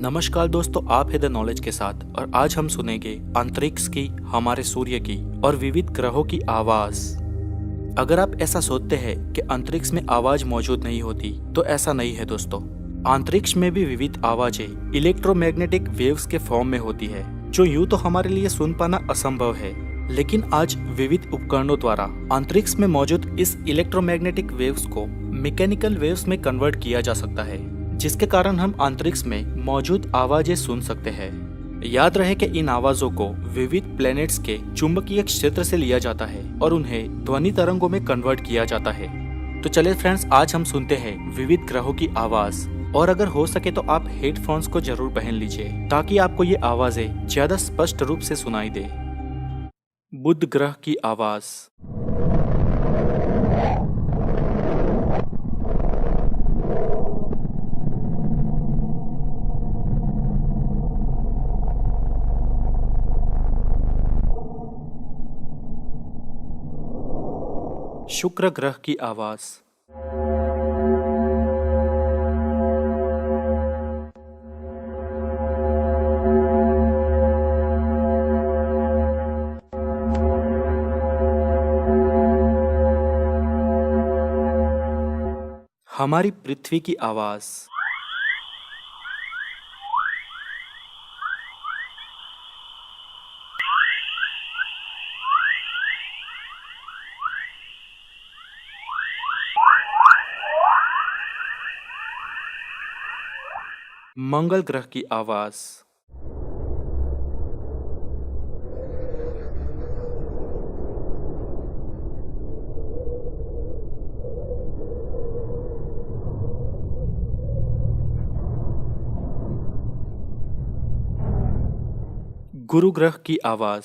नमस्कार दोस्तों, आप है द नॉलेज के साथ और आज हम सुनेंगे अंतरिक्ष की, हमारे सूर्य की और विविध ग्रहों की आवाज। अगर आप ऐसा सोचते हैं कि अंतरिक्ष में आवाज मौजूद नहीं होती, तो ऐसा नहीं है दोस्तों। अंतरिक्ष में भी विविध आवाजें इलेक्ट्रोमैग्नेटिक वेव्स के फॉर्म में होती है, जो यूं तो हमारे लिए सुन पाना असंभव है, लेकिन आज विविध उपकरणों द्वारा अंतरिक्ष में मौजूद इस इलेक्ट्रोमैग्नेटिक वेव्स को मैकेनिकल वेव्स में कन्वर्ट किया जा सकता है, जिसके कारण हम अंतरिक्ष में मौजूद आवाजें सुन सकते हैं। याद रहे कि इन आवाजों को विविध प्लैनेट्स के चुंबकीय क्षेत्र से लिया जाता है और उन्हें ध्वनि तरंगों में कन्वर्ट किया जाता है। तो चलिए फ्रेंड्स, आज हम सुनते हैं विविध ग्रहों की आवाज। और अगर हो सके तो आप हेडफोन्स को जरूर पहन लीजिए, ताकि आपको ये आवाजें ज्यादा स्पष्ट रूप से सुनाई दे। बुध ग्रह की आवाज। शुक्र ग्रह की आवाज। हमारी पृथ्वी की आवाज। मंगल ग्रह की आवाज। गुरु ग्रह की आवाज।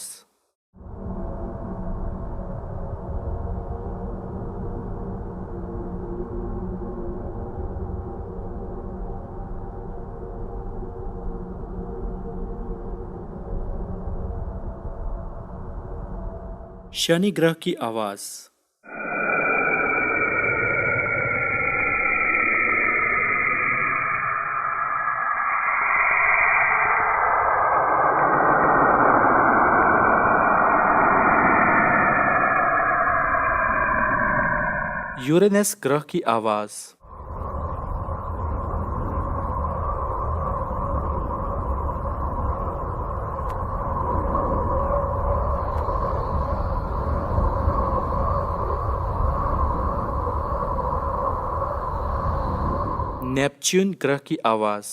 शनि ग्रह की आवाज। यूरेनस ग्रह की आवाज। नेपच्यून ग्रह की आवाज।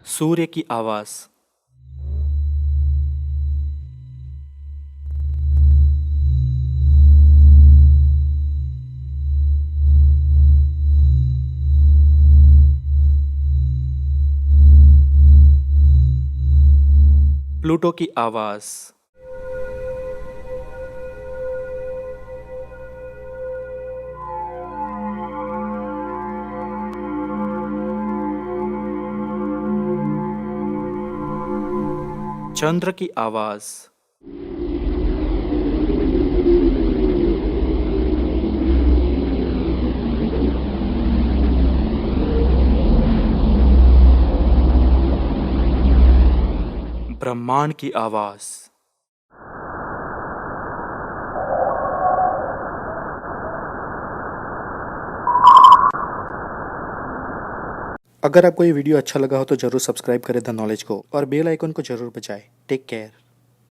सूर्य की आवाज। प्लूटो की आवाज। चंद्र की आवाज। ब्रह्मांड की आवाज। अगर आपको ये वीडियो अच्छा लगा हो तो जरूर सब्सक्राइब करें द नॉलेज को और बेल आइकन को जरूर बजाएं। Take care.